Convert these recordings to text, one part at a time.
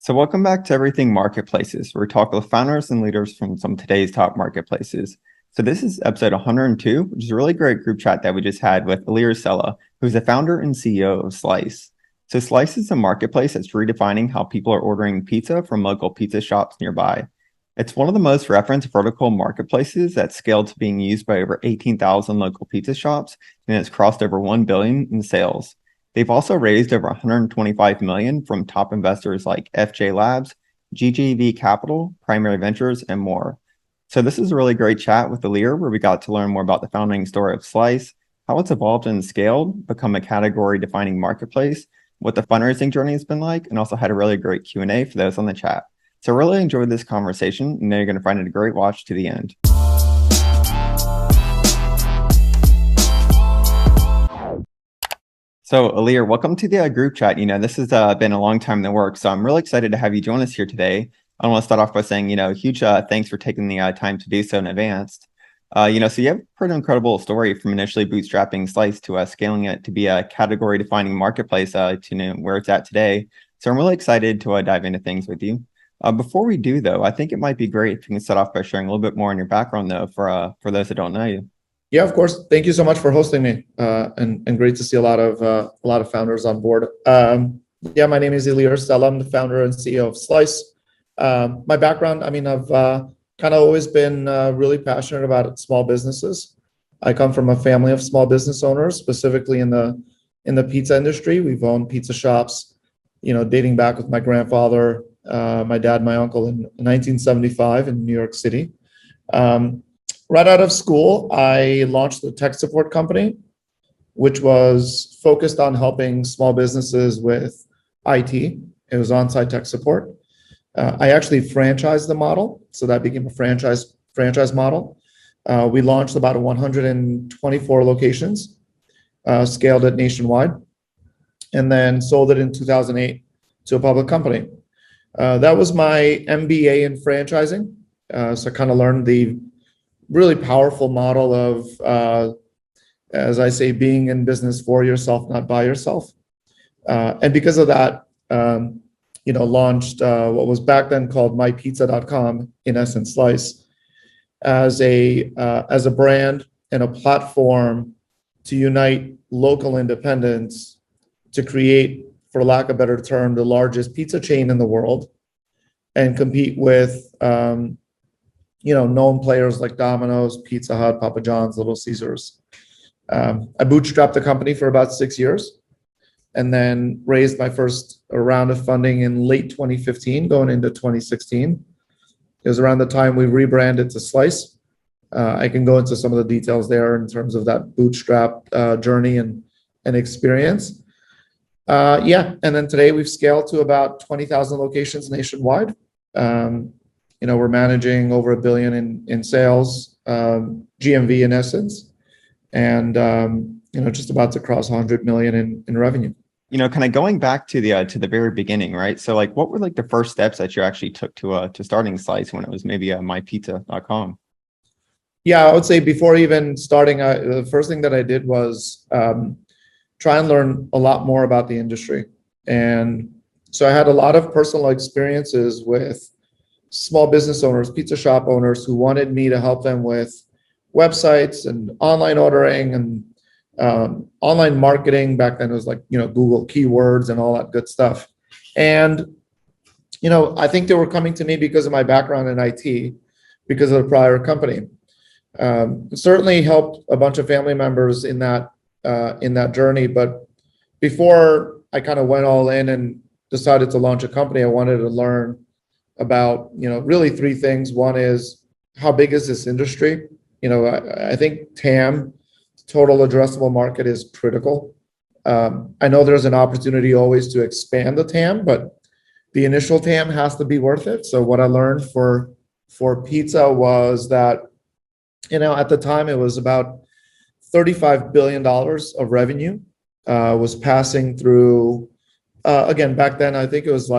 So welcome back to Everything Marketplaces, where we talk with founders and leaders from some of today's top marketplaces. So this is episode 102, which is a really great group chat that we just had with Ilir Sela, who's the founder and CEO of Slice. So Slice is a marketplace that's redefining how people are ordering pizza from local pizza shops nearby. It's one of the most referenced vertical marketplaces that's scaled to being used by over 18,000 local pizza shops, and it's crossed over 1 billion in sales. They've also raised over 125 million from top investors like FJ Labs, GGV Capital, Primary Ventures, and more. So this is a really great chat with Ilir, where we got to learn more about the founding story of Slice, how it's evolved and scaled, become a category-defining marketplace, what the fundraising journey has been like, and also had a really great Q&A for those on the chat. So really enjoyed this conversation, and you're going to find it a great watch to the end. So Ilir, welcome to the group chat. This has been a long time in the works, so I'm really excited to have you join us here today. I want to start off by saying, huge thanks for taking the time to do so in advance. So you have a pretty incredible story from initially bootstrapping Slice to scaling it to be a category-defining marketplace to where it's at today. So I'm really excited to dive into things with you. Before we do, though, I think it might be great if you can start off by sharing a little bit more on your background, though, for those that don't know you. Yeah, of course. Thank you so much for hosting me, and great to see a lot of founders on board. My name is Ilir Sela. I'm the founder and CEO of Slice. My background, I've kind of always been really passionate about small businesses. I come from a family of small business owners, specifically in the pizza industry. We've owned pizza shops, dating back with my grandfather, my dad, my uncle in 1975 in New York City. Right out of school, I launched a tech support company, which was focused on helping small businesses with IT. It was on-site tech support. I actually franchised the model, so that became a franchise model. We launched about 124 locations, scaled it nationwide, and then sold it in 2008 to a public company. That was my MBA in franchising, so I kind of learned the really powerful model of, as I say, being in business for yourself, not by yourself. And because of that, launched what was back then called mypizza.com, in essence, Slice, as a brand and a platform to unite local independents to create, for lack of a better term, the largest pizza chain in the world and compete with known players like Domino's, Pizza Hut, Papa John's, Little Caesars. I bootstrapped the company for about 6 years and then raised my first round of funding in late 2015, going into 2016. It was around the time we rebranded to Slice. I can go into some of the details there in terms of that bootstrap journey and experience. And then today we've scaled to about 20,000 locations nationwide. We're managing over $1 billion in sales, GMV in essence, and just about to cross 100 million in revenue. Kind of going back to the very beginning, right? So what were the first steps that you actually took to starting Slice when it was maybe mypizza.com? Yeah, I would say before even starting, the first thing that I did was try and learn a lot more about the industry. And so I had a lot of personal experiences with small business owners, pizza shop owners who wanted me to help them with websites and online ordering and online marketing. Back then it was Google keywords and all that good stuff. And, I think they were coming to me because of my background in IT, because of the prior company. Certainly helped a bunch of family members in that journey. But before I kind of went all in and decided to launch a company, I wanted to learn about, really three things. One is, how big is this industry? I think TAM, total addressable market, is critical. I know there's an opportunity always to expand the TAM, but the initial TAM has to be worth it. So what I learned for pizza was that, at the time it was about $35 billion of revenue was passing through, again, back then, I think it was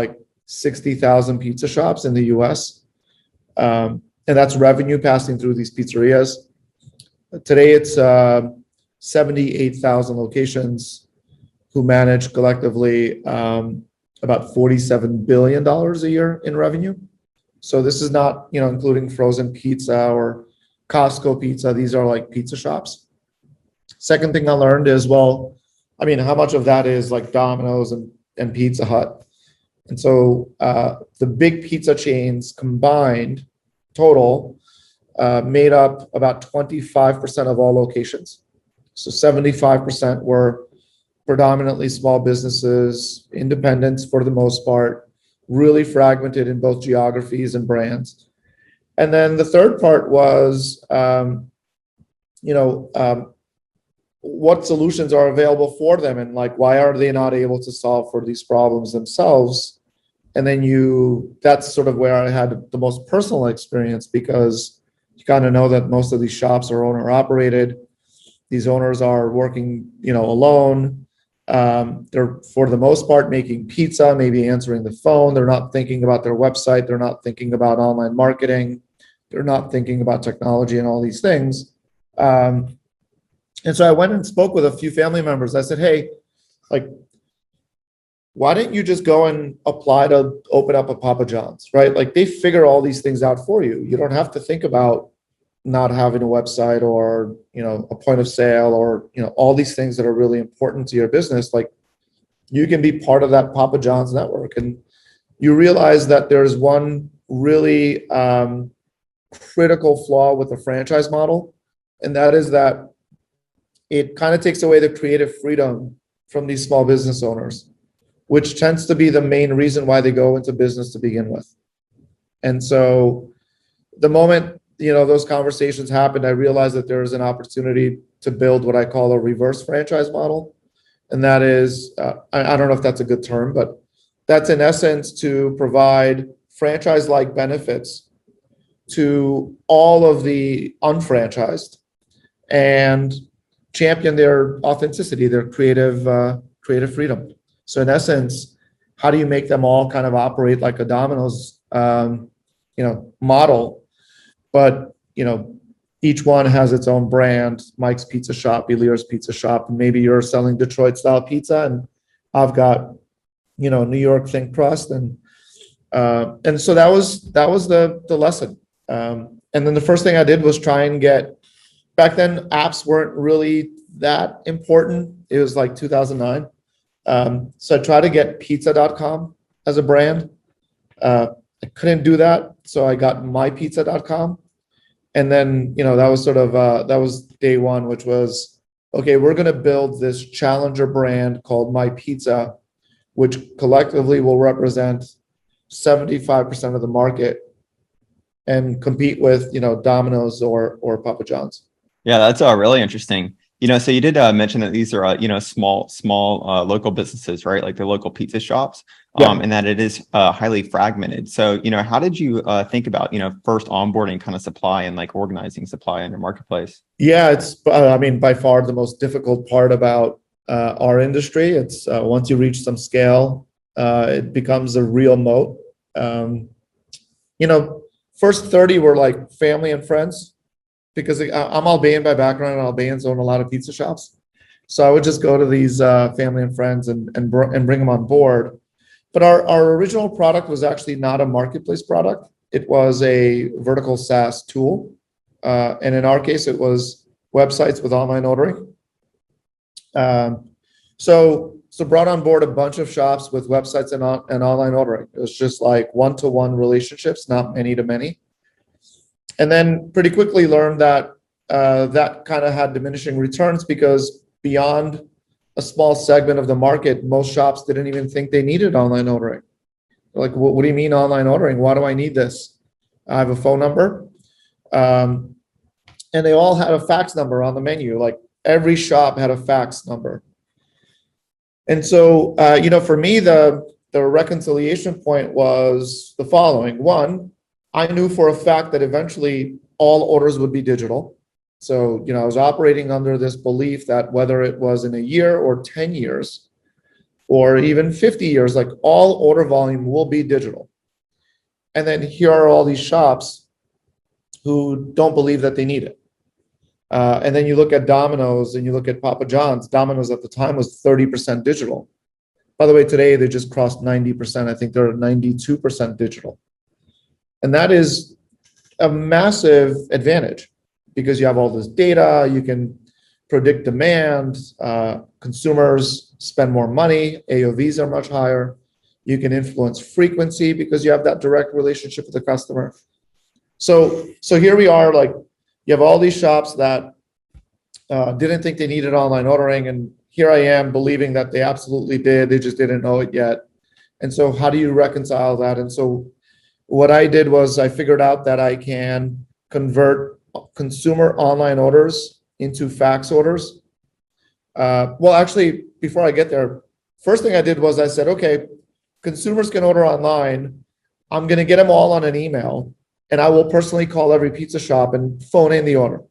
60,000 pizza shops in the US. And that's revenue passing through these pizzerias. Today, it's 78,000 locations who manage collectively about $47 billion a year in revenue. So this is not, including frozen pizza or Costco pizza. These are like pizza shops. Second thing I learned is, well, I mean, how much of that is like Domino's and Pizza Hut? And so the big pizza chains combined total made up about 25% of all locations. So 75% were predominantly small businesses, independents for the most part, really fragmented in both geographies and brands. And then the third part was, what solutions are available for them, and like, why are they not able to solve for these problems themselves? And then that's sort of where I had the most personal experience, because you kind of know that most of these shops are owner operated. These owners are working, alone. They're for the most part making pizza, maybe answering the phone. They're not thinking about their website. They're not thinking about online marketing. They're not thinking about technology and all these things. And so I went and spoke with a few family members. I said, hey, like, why didn't you just go and apply to open up a Papa John's, right? Like, they figure all these things out for you. You don't have to think about not having a website or, a point of sale or, all these things that are really important to your business. Like, you can be part of that Papa John's network. And you realize that there's one really critical flaw with the franchise model. And that is that it kind of takes away the creative freedom from these small business owners, which tends to be the main reason why they go into business to begin with. And so the moment, those conversations happened, I realized that there is an opportunity to build what I call a reverse franchise model. And that is, I don't know if that's a good term, but that's in essence to provide franchise-like benefits to all of the unfranchised and champion their authenticity, their creative freedom. So in essence, how do you make them all kind of operate like a Domino's, model, but each one has its own brand. Mike's Pizza Shop, Ilir's Pizza Shop, and maybe you're selling Detroit style pizza, and I've got New York thin crust, and so that was the lesson. And then the first thing I did was try and get. Back then, apps weren't really that important. It was like 2009. So I tried to get pizza.com as a brand. I couldn't do that. So I got mypizza.com. And then, that was sort of, that was day one, which was, okay, we're going to build this challenger brand called My Pizza, which collectively will represent 75% of the market and compete with, Domino's or Papa John's. Yeah, that's really interesting. So you did mention that these are small local businesses, right? Like the local pizza shops, and that it is highly fragmented. So how did you think about first onboarding kind of supply and like organizing supply in your marketplace? Yeah, it's by far the most difficult part about our industry. It's once you reach some scale, it becomes a real moat. First 30 were like family and friends, because I'm Albanian by background, and Albanians own a lot of pizza shops. So I would just go to these family and friends and bring them on board. But our original product was actually not a marketplace product. It was a vertical SaaS tool. And in our case, it was websites with online ordering. So brought on board a bunch of shops with websites and online ordering. It was just like one-to-one relationships, not many-to-many. And then pretty quickly learned that that kind of had diminishing returns, because beyond a small segment of the market, most shops didn't even think they needed online ordering. Like, what do you mean online ordering? Why do I need this? I have a phone number. And they all had a fax number on the menu. Like, every shop had a fax number. And so, for me, the reconciliation point was the following. One, I knew for a fact that eventually all orders would be digital. So, I was operating under this belief that whether it was in a year or 10 years or even 50 years, like, all order volume will be digital. And then here are all these shops who don't believe that they need it. And then you look at Domino's and you look at Papa John's. Domino's at the time was 30% digital. By the way, today they just crossed 90%. I think they're at 92% digital. And that is a massive advantage because you have all this data, you can predict demand, consumers spend more money, AOVs are much higher. You can influence frequency because you have that direct relationship with the customer. So here we are, like you have all these shops that didn't think they needed online ordering, and here I am believing that they absolutely did. They just didn't know it yet. And so how do you reconcile that? And so what I did was I figured out that I can convert consumer online orders into fax orders. Well, actually, before I get there, first thing I did was I said, okay, consumers can order online. I'm going to get them all on an email, and I will personally call every pizza shop and phone in the order.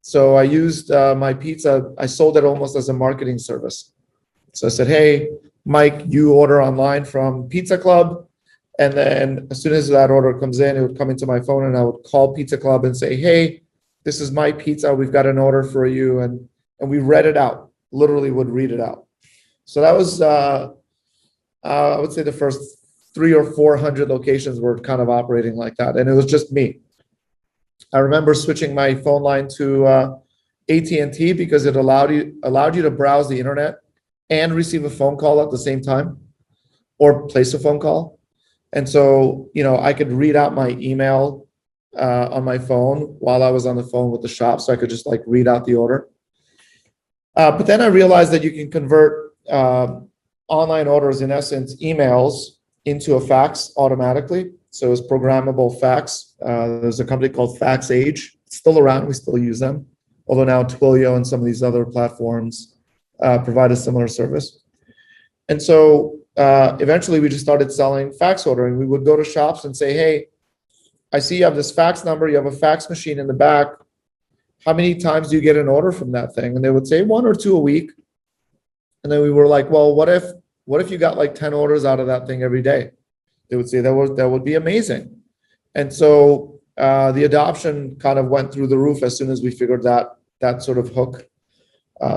So I used my pizza, I sold it almost as a marketing service. So I said, hey, Mike, you order online from Pizza Club. And then as soon as that order comes in, it would come into my phone and I would call Pizza Club and say, hey, this is my pizza. We've got an order for you. And we read it out, literally would read it out. So that was, I would say the first 300 or 400 locations were kind of operating like that. And it was just me. I remember switching my phone line to AT&T because it allowed you to browse the internet and receive a phone call at the same time or place a phone call. And so, I could read out my email on my phone while I was on the phone with the shop. So I could just like read out the order. But then I realized that you can convert online orders, in essence, emails into a fax automatically. So it's programmable fax. There's a company called FaxAge. It's still around. We still use them. Although now Twilio and some of these other platforms provide a similar service. And so eventually we just started selling fax ordering. We would go to shops and say, hey, I see you have this fax number. You have a fax machine in the back. How many times do you get an order from that thing? And they would say 1 or 2 a week. And then we were like, well, what if you got like 10 orders out of that thing every day? They would say that would be amazing. And so the adoption kind of went through the roof as soon as we figured that sort of hook.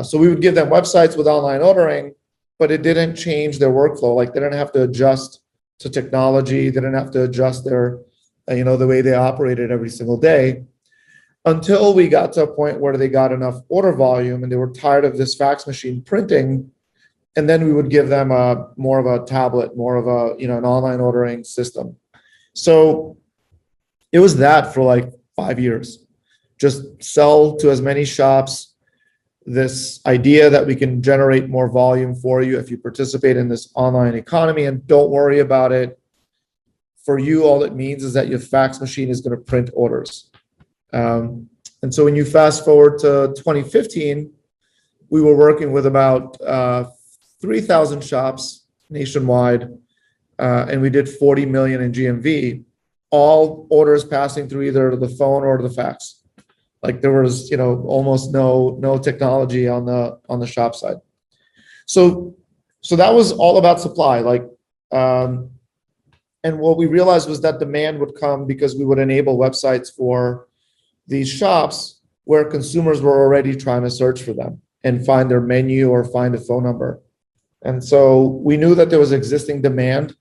So we would give them websites with online ordering, but it didn't change their workflow. Like they didn't have to adjust to technology. They didn't have to adjust their, the way they operated every single day, until we got to a point where they got enough order volume and they were tired of this fax machine printing. And then we would give them more of a tablet, more of a, an online ordering system. So it was that for like 5 years. Just sell to as many shops, this idea that we can generate more volume for you if you participate in this online economy, and don't worry about it. For you, all it means is that your fax machine is going to print orders. And so when you fast forward to 2015, we were working with about 3,000 shops nationwide, and we did 40 million in GMV, all orders passing through either the phone or the fax. Like there was, almost no technology on the shop side. So that was all about supply. And what we realized was that demand would come because we would enable websites for these shops where consumers were already trying to search for them and find their menu or find a phone number. And so we knew that there was existing demand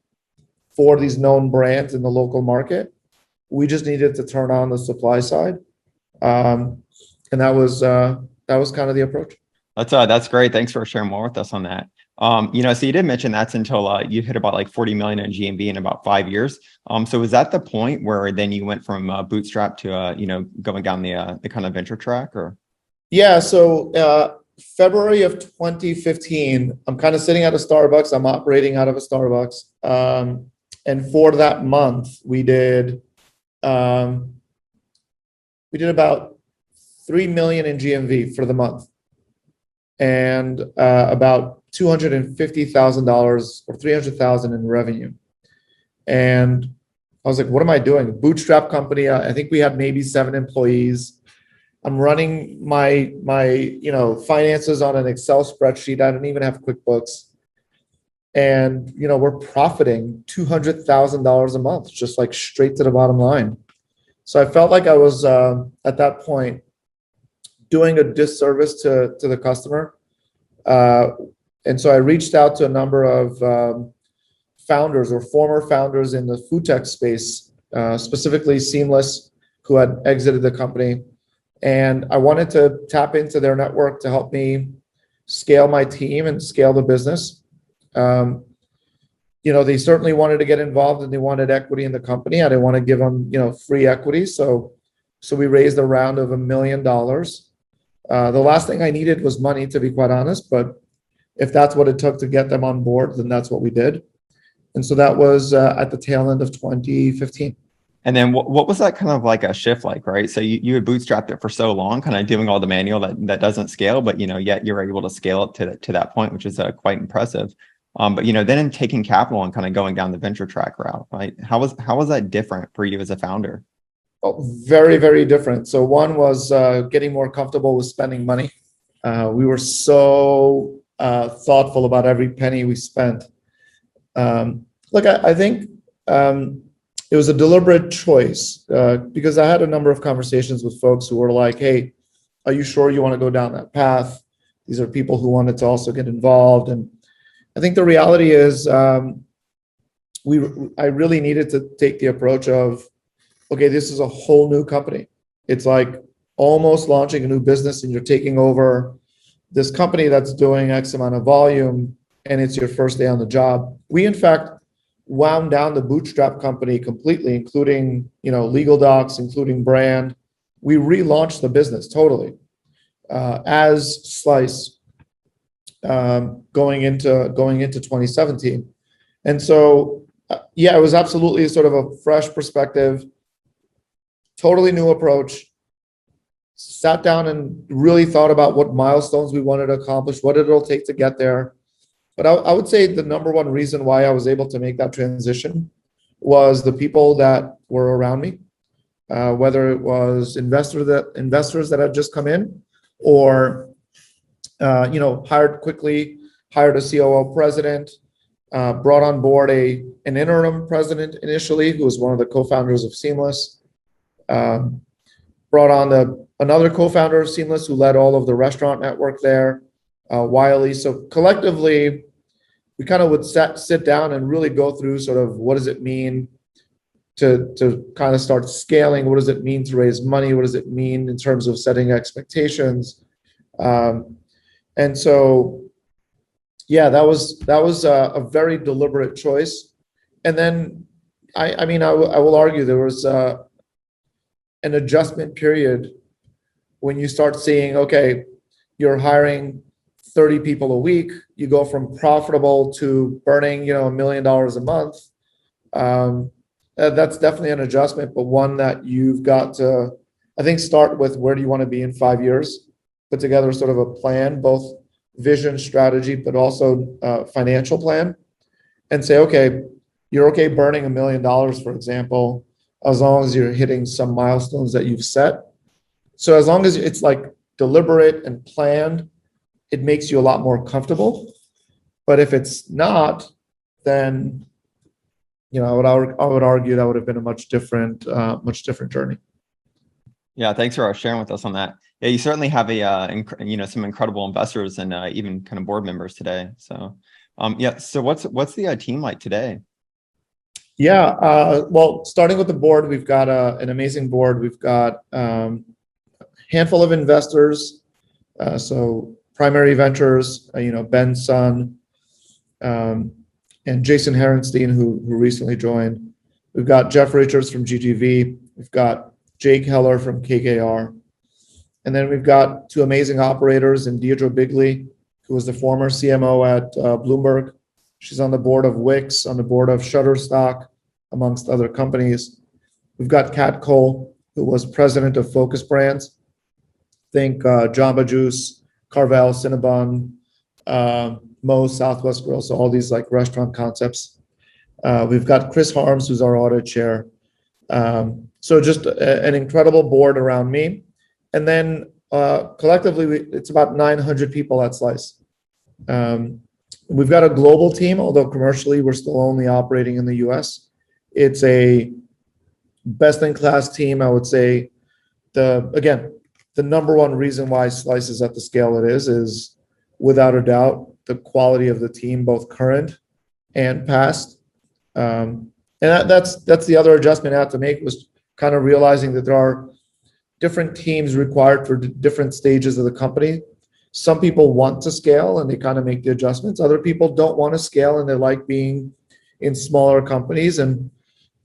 for these known brands in the local market. We just needed to turn on the supply side. And that was kind of the approach. That's great. Thanks for sharing more with us on that. So you did mention that's until you hit about like 40 million in GMV in about 5 years. So was that the point where then you went from bootstrap to going down the kind of venture track, or? Yeah. So February of 2015, I'm kind of sitting at a Starbucks. I'm operating out of a Starbucks, and for that month, we did about 3 million in GMV for the month, and about $250,000 or $300,000 in revenue. And I was like, what am I doing? Bootstrap company. I think we had maybe 7 employees. I'm running my finances on an Excel spreadsheet. I don't even have QuickBooks. And, we're profiting $200,000 a month, just like straight to the bottom line. So I felt like I was, at that point, doing a disservice to the customer. And so I reached out to a number of founders or former founders in the food tech space, specifically Seamless, who had exited the company. And I wanted to tap into their network to help me scale my team and scale the business. They certainly wanted to get involved and they wanted equity in the company. I didn't want to give them, free equity. So we raised a round of $1 million. The last thing I needed was money, to be quite honest, but if that's what it took to get them on board, then that's what we did. And so that was at the tail end of 2015. And then what was that kind of like a shift like, right? So you had bootstrapped it for so long, kind of doing all the manual that doesn't scale, but yet you're able to scale it to that point, which is quite impressive. But then in taking capital and kind of going down the venture track route, right? How was that different for you as a founder? Oh, very, very different. So one was getting more comfortable with spending money. We were so thoughtful about every penny we spent. Look, I think it was a deliberate choice because I had a number of conversations with folks who were like, hey, are you sure you want to go down that path? These are people who wanted to also get involved. And I think the reality is I really needed to take the approach of, okay, this is a whole new company. It's like almost launching a new business and you're taking over this company that's doing X amount of volume and it's your first day on the job. We, in fact, wound down the bootstrap company completely, including, legal docs, including brand. We relaunched the business totally as Slice going into 2017. And so, it was absolutely sort of a fresh perspective, totally new approach. Sat down and really thought about what milestones we wanted to accomplish, what it'll take to get there. But I would say the number one reason why I was able to make that transition was the people that were around me, whether it was investors that had just come in, or hired a COO president, brought on board an interim president initially, who was one of the co-founders of Seamless, brought on another co-founder of Seamless who led all of the restaurant network there, Wiley. So collectively, we kind of would sit down and really go through sort of what does it mean to kind of start scaling? What does it mean to raise money? What does it mean in terms of setting expectations? And so, that was a very deliberate choice. And then, I will argue there was an adjustment period when you start seeing, okay, you're hiring 30 people a week, you go from profitable to burning, $1 million a month. That's definitely an adjustment, but one that you've got to, I think, start with where do you want to be in 5 years, put together sort of a plan, both vision, strategy, but also financial plan, and say, okay, you're okay burning $1 million, for example, as long as you're hitting some milestones that you've set. So as long as it's like deliberate and planned, it makes you a lot more comfortable. But if it's not, then I would argue that would have been a much different journey. Yeah, thanks for sharing with us on that. Yeah, you certainly have some incredible investors and even kind of board members today. So, So what's the team like today? Well, starting with the board, we've got an amazing board. We've got handful of investors. So Primary Ventures, Ben's son, and Jason Herenstein, who recently joined. We've got Jeff Richards from GGV. We've got Jake Heller from KKR. And then we've got two amazing operators in Deirdre Bigley, who was the former CMO at Bloomberg. She's on the board of Wix, on the board of Shutterstock, amongst other companies. We've got Kat Cole, who was president of Focus Brands. Think Jamba Juice, Carvel, Cinnabon, Moe's, Southwest Grill, so all these like restaurant concepts. We've got Chris Harms, who's our audit chair. So just an incredible board around me. And then collectively, it's about 900 people at Slice. We've got a global team, although commercially we're still only operating in the US. It's a best-in-class team. I would say the number one reason why Slice is at the scale it is without a doubt the quality of the team, both current and past. And that's the other adjustment I had to make, was kind of realizing that there are different teams required for different stages of the company. Some people want to scale and they kind of make the adjustments. Other people don't want to scale and they like being in smaller companies. And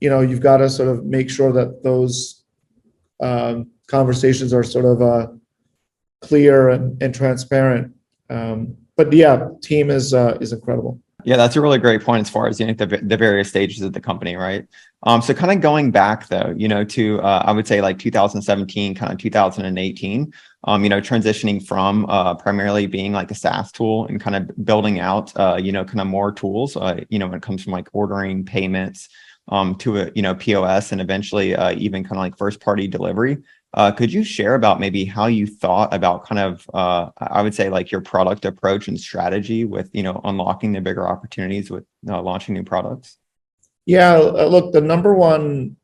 you've got to sort of make sure that those conversations are sort of clear and transparent. But yeah, team is incredible. Yeah, that's a really great point as far as the various stages of the company, right? So kind of going back though, to I would say like 2017, kind of 2018, transitioning from primarily being like a SaaS tool and kind of building out, kind of more tools, when it comes from like ordering, payments, to a POS, and eventually even kind of like first party delivery. Could you share about maybe how you thought about kind of, I would say like your product approach and strategy with, unlocking the bigger opportunities with launching new products? Yeah, look, the number one,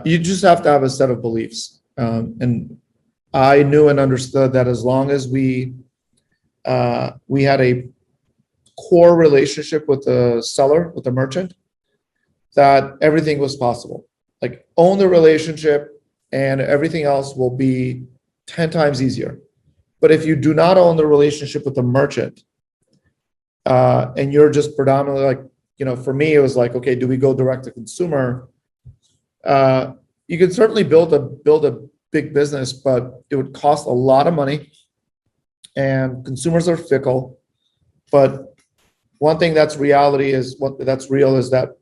you just have to have a set of beliefs. And I knew and understood that as long as we had a core relationship with the seller, with the merchant, that everything was possible. Like, own the relationship and everything else will be 10 times easier. But if you do not own the relationship with the merchant, and you're just predominantly like, for me, it was like, okay, do we go direct to consumer? You can certainly build a big business, but it would cost a lot of money, and consumers are fickle. But one thing that's reality is that's real is that,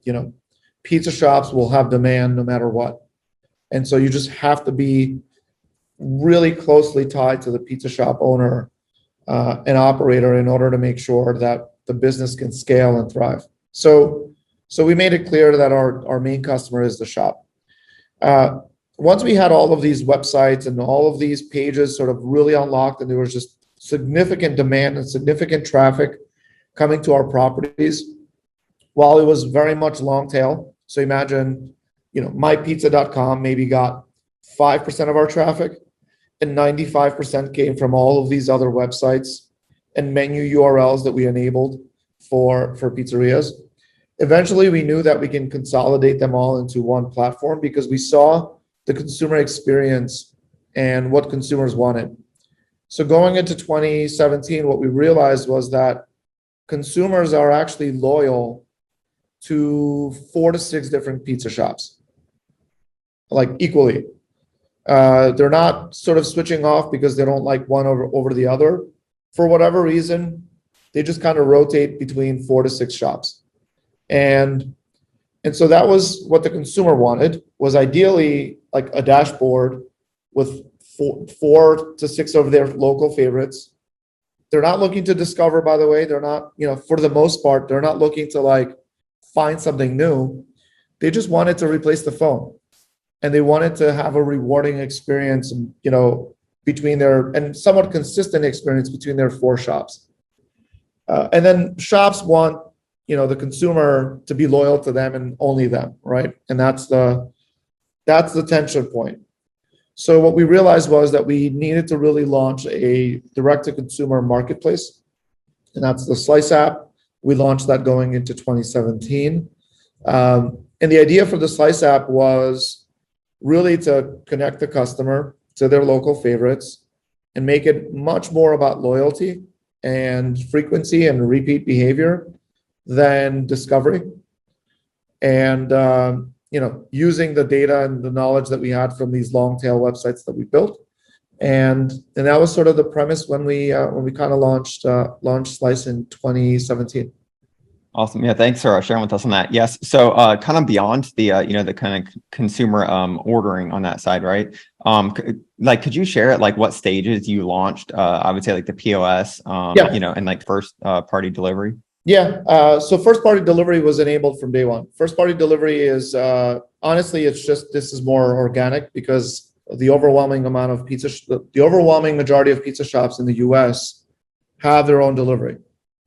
pizza shops will have demand no matter what. And so you just have to be really closely tied to the pizza shop owner and operator in order to make sure that the business can scale and thrive. So we made it clear that our main customer is the shop. Once we had all of these websites and all of these pages sort of really unlocked, and there was just significant demand and significant traffic coming to our properties, while it was very much long tail. So imagine, mypizza.com maybe got 5% of our traffic, and 95% came from all of these other websites and menu URLs that we enabled for pizzerias. Eventually, we knew that we can consolidate them all into one platform because we saw the consumer experience and what consumers wanted. So going into 2017, what we realized was that consumers are actually loyal to 4 to 6 different pizza shops, like equally. They're not sort of switching off because they don't like one over the other. For whatever reason, they just kind of rotate between 4 to 6 shops. And so that was what the consumer wanted, was ideally like a dashboard with 4 to 6 of their local favorites. They're not looking to discover, by the way. They're not, for the most part, they're not looking to like find something new. They just wanted to replace the phone, and they wanted to have a rewarding experience, between and somewhat consistent experience between their 4 shops. And then shops want, the consumer to be loyal to them and only them, right? And that's the tension point. So what we realized was that we needed to really launch a direct-to-consumer marketplace, and that's the Slice app. We launched that going into 2017. And the idea for the Slice app was really to connect the customer to their local favorites and make it much more about loyalty and frequency and repeat behavior than discovery. And, using the data and the knowledge that we had from these long tail websites that we built. And that was sort of the premise when we kind of launched Slice in 2017. Awesome. Yeah, thanks for sharing with us on that. Yes. So kind of beyond the the kind of consumer ordering on that side, right? Could you share at like what stages you launched? I would say like the POS, and like first party delivery. Yeah. So first party delivery was enabled from day one. First party delivery is honestly, this is more organic because the overwhelming majority of pizza shops in the US have their own delivery.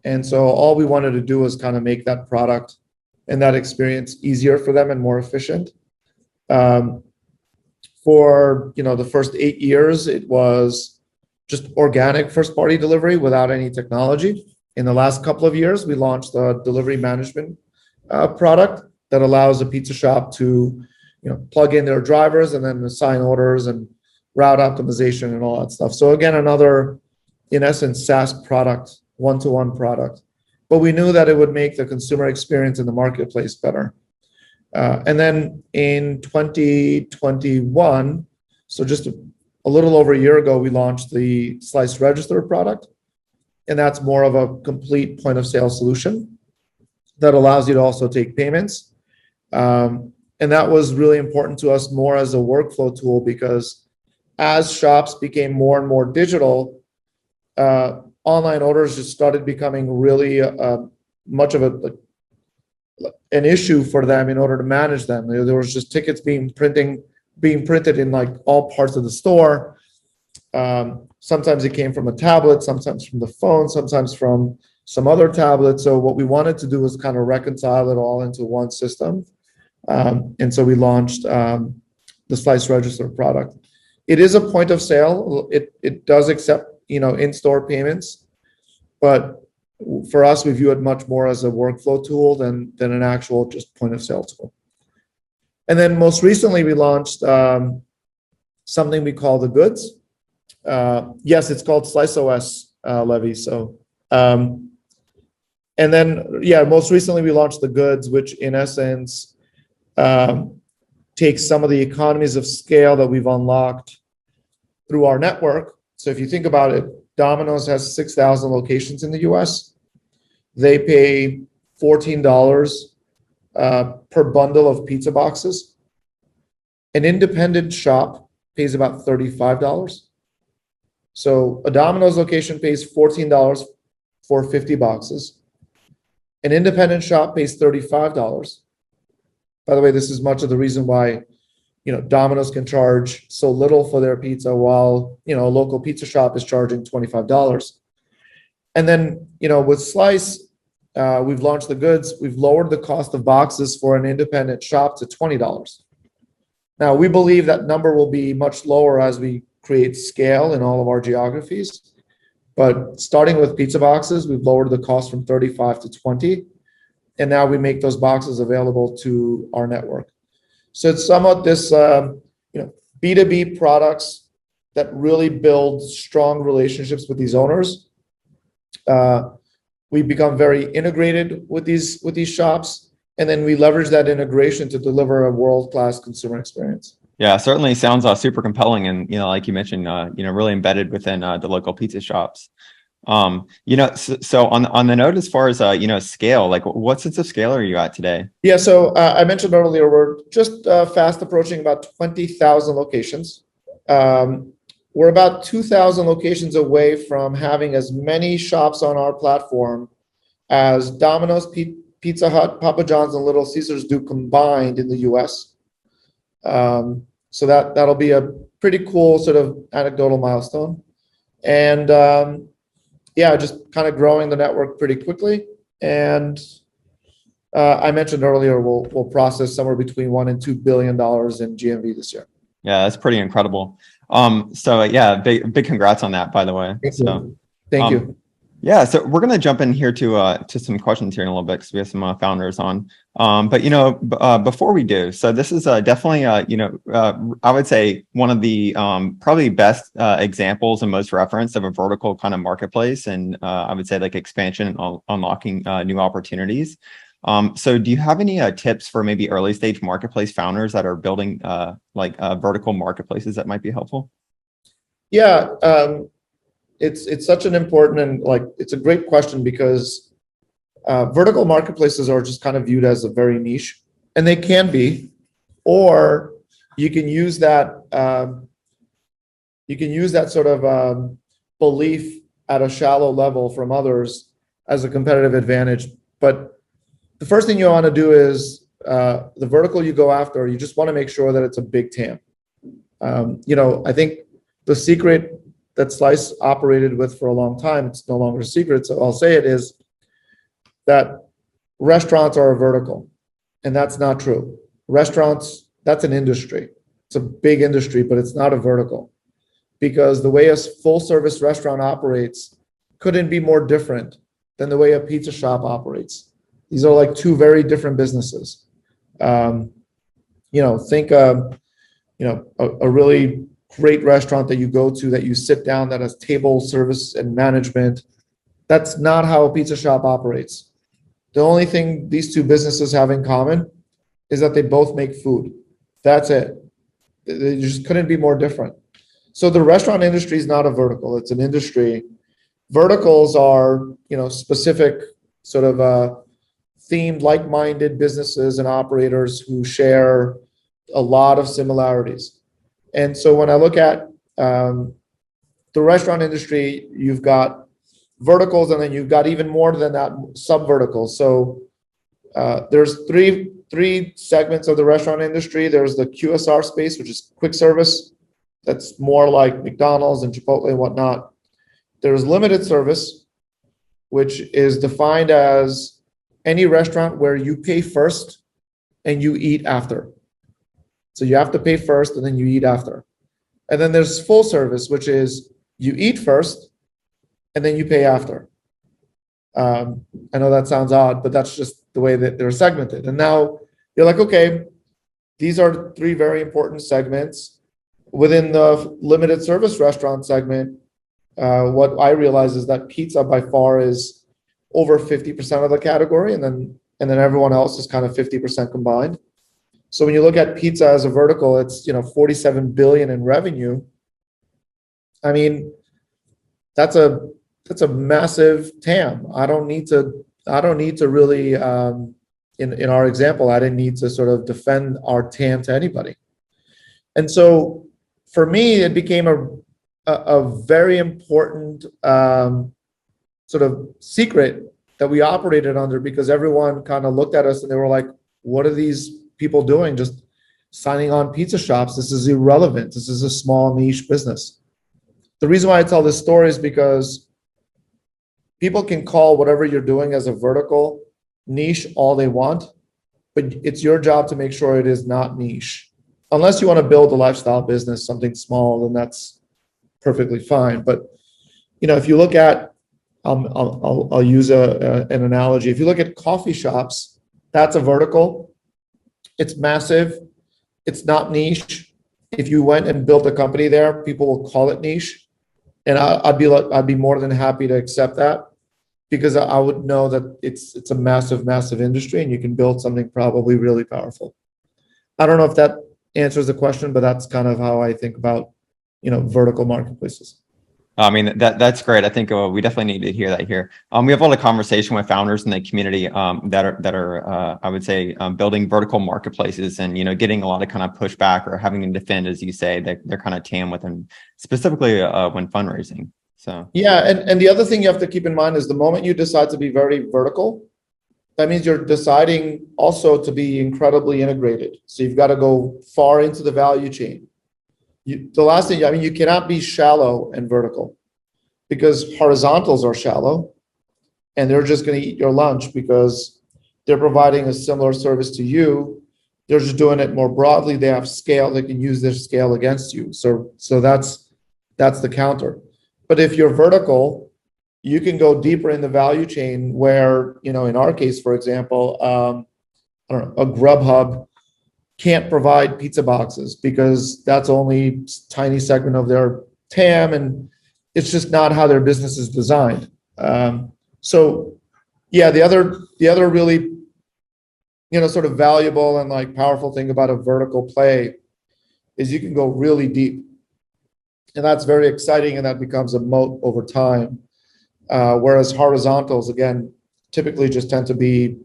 And so all we wanted to do was kind of make that product and that experience easier for them and more efficient. For the first 8 years, it was just organic first party delivery without any technology. In the last couple of years, we launched a delivery management product that allows a pizza shop to, plug in their drivers and then assign orders and route optimization and all that stuff. So again, another, in essence, SaaS product, one-to-one product. But we knew that it would make the consumer experience in the marketplace better. And then in 2021, so just a little over a year ago, we launched the Slice Register product. And that's more of a complete point of sale solution that allows you to also take payments. And that was really important to us more as a workflow tool, because as shops became more and more digital, online orders just started becoming really much of an issue for them in order to manage them. There was just tickets being printed in like all parts of the store. Sometimes it came from a tablet, sometimes from the phone, sometimes from some other tablet. So what we wanted to do was kind of reconcile it all into one system. And so we launched the Slice Register product. It is a point of sale. It does accept, in-store payments, but for us, we view it much more as a workflow tool than an actual just point of sale tool. And then most recently, we launched something we call the goods. Yes, it's called Slice OS, Levy. So, and then, most recently we launched the goods, which in essence takes some of the economies of scale that we've unlocked through our network. So if you think about it, Domino's has 6,000 locations in the US. They pay $14 per bundle of pizza boxes. An independent shop pays about $35. So a Domino's location pays $14 for 50 boxes. An independent shop pays $35. By the way, this is much of the reason why, Domino's can charge so little for their pizza while, a local pizza shop is charging $25. And then, with Slice, we've launched the goods. We've lowered the cost of boxes for an independent shop to $20. Now, we believe that number will be much lower as we create scale in all of our geographies. But starting with pizza boxes, we've lowered the cost from 35 to 20. And now we make those boxes available to our network. So it's somewhat this, B2B products that really build strong relationships with these owners. We become very integrated with these shops, and then we leverage that integration to deliver a world-class consumer experience. Yeah, certainly sounds like compelling, and like you mentioned, really embedded within the local pizza shops. So on the note, as far as scale, like what sense of scale are you at today? Yeah, so I mentioned earlier, we're just fast approaching about 20,000 locations. We're about 2,000 locations away from having as many shops on our platform as Domino's, Pizza Hut, Papa John's, and Little Caesars do combined in the US. So that'll be a pretty cool sort of anecdotal milestone. And just kind of growing the network pretty quickly. And I mentioned earlier, we'll process somewhere between $1 and $2 billion in GMV this year. Yeah, that's pretty incredible. Big congrats on that, by the way. Thank you. Yeah, so we're going to jump in here to some questions here in a little bit because we have some founders on. Before we do, so this is definitely I would say one of the probably best examples and most referenced of a vertical kind of marketplace, and I would say like expansion and unlocking new opportunities. So do you have any tips for maybe early stage marketplace founders that are building vertical marketplaces that might be helpful? Yeah. It's such an important and it's a great question because vertical marketplaces are just kind of viewed as a very niche, and they can be, or you can use that sort of belief at a shallow level from others as a competitive advantage. But the first thing you want to do is the vertical you go after, you just want to make sure that it's a big TAM. I think the secret that Slice operated with for a long time, it's no longer a secret, so I'll say it, is that restaurants are a vertical, and that's not true. Restaurants, that's an industry. It's a big industry, but it's not a vertical, because the way a full service restaurant operates couldn't be more different than the way a pizza shop operates. These are like two very different businesses. Think a really great restaurant that you go to, that you sit down, that has table service and management. That's not how a pizza shop operates. The only thing these two businesses have in common is that they both make food. That's it. They just couldn't be more different. So the restaurant industry is not a vertical, it's an industry. Verticals are, specific sort of themed, like-minded businesses and operators who share a lot of similarities. And so when I look at the restaurant industry, you've got verticals, and then you've got even more than that, sub-verticals. So there's three segments of the restaurant industry. There's the QSR space, which is quick service. That's more like McDonald's and Chipotle and whatnot. There's limited service, which is defined as any restaurant where you pay first and you eat after. So you have to pay first and then you eat after. And then there's full service, which is you eat first and then you pay after. I know that sounds odd, but that's just the way that they're segmented. And now you're like, okay, these are three very important segments. Within the limited service restaurant segment, what I realize is that pizza by far is over 50% of the category, and then everyone else is kind of 50% combined. So when you look at pizza as a vertical, it's 47 billion in revenue. I mean, that's a massive TAM. I don't need to really in our example, I didn't need to sort of defend our TAM to anybody. And so for me, it became a very important sort of secret that we operated under, because everyone kind of looked at us and they were like, what are these people doing just signing on pizza shops? This is irrelevant. This is a small niche business. The reason why I tell this story is because people can call whatever you're doing as a vertical niche all they want, but it's your job to make sure it is not niche. Unless you want to build a lifestyle business, something small, then that's perfectly fine. But if you look at, I'll use an analogy. If you look at coffee shops, that's a vertical. It's massive. It's not niche. If you went and built a company there, people will call it niche, and I'd be more than happy to accept that, because I would know that it's a massive industry, and you can build something probably really powerful. I don't know if that answers the question, but that's kind of how I think about vertical marketplaces. I mean, that's great. I think we definitely need to hear that here. We have a lot of conversation with founders in the community that are I would say building vertical marketplaces, and getting a lot of kind of pushback or having to defend, as you say, that they're kind of TAM within, specifically when fundraising. So yeah, and the other thing you have to keep in mind is the moment you decide to be very vertical, that means you're deciding also to be incredibly integrated. So you've got to go far into the value chain. The last thing, you cannot be shallow and vertical, because horizontals are shallow and they're just going to eat your lunch because they're providing a similar service to you. They're just doing it more broadly. They have scale. They can use their scale against you. So that's the counter. But if you're vertical, you can go deeper in the value chain where, in our case, for example, I don't know, a Grubhub can't provide pizza boxes because that's only a tiny segment of their TAM, and it's just not how their business is designed. So yeah, the other really, sort of valuable and like powerful thing about a vertical play is you can go really deep. And that's very exciting, and that becomes a moat over time. Whereas horizontals, again, typically just tend to be,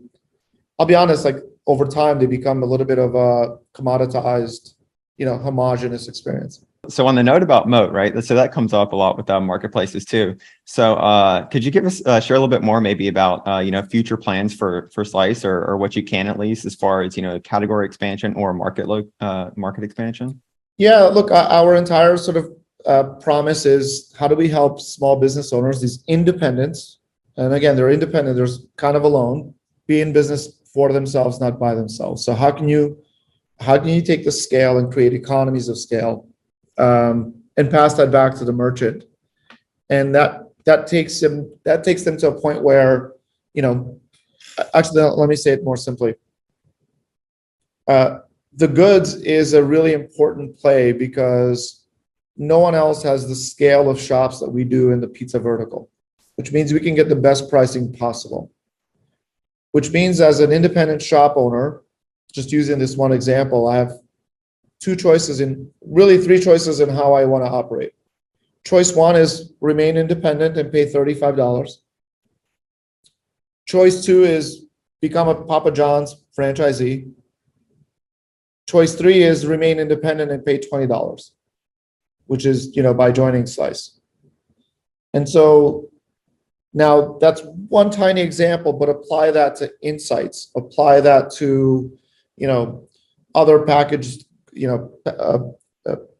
I'll be honest, like over time, they become a little bit of a commoditized, homogenous experience. So on the note about moat, right? So that comes up a lot with marketplaces too. So could you give us share a little bit more maybe about future plans for Slice, or what you can at least as far as category expansion or market expansion? Yeah, look, our entire sort of promise is, how do we help small business owners, these independents, and again, they're independent, they're kind of alone, be in business for themselves, not by themselves. So how can you take the scale and create economies of scale, and pass that back to the merchant? And that that takes them to a point where, actually, let me say it more simply. The goods is a really important play because no one else has the scale of shops that we do in the pizza vertical, which means we can get the best pricing possible. Which means as an independent shop owner, just using this one example, I have three choices in how I want to operate. Choice one is remain independent and pay $35. Choice two is become a Papa John's franchisee. Choice three is remain independent and pay $20, which is, by joining Slice. And so now that's one tiny example, but apply that to insights, apply that to, other packaged,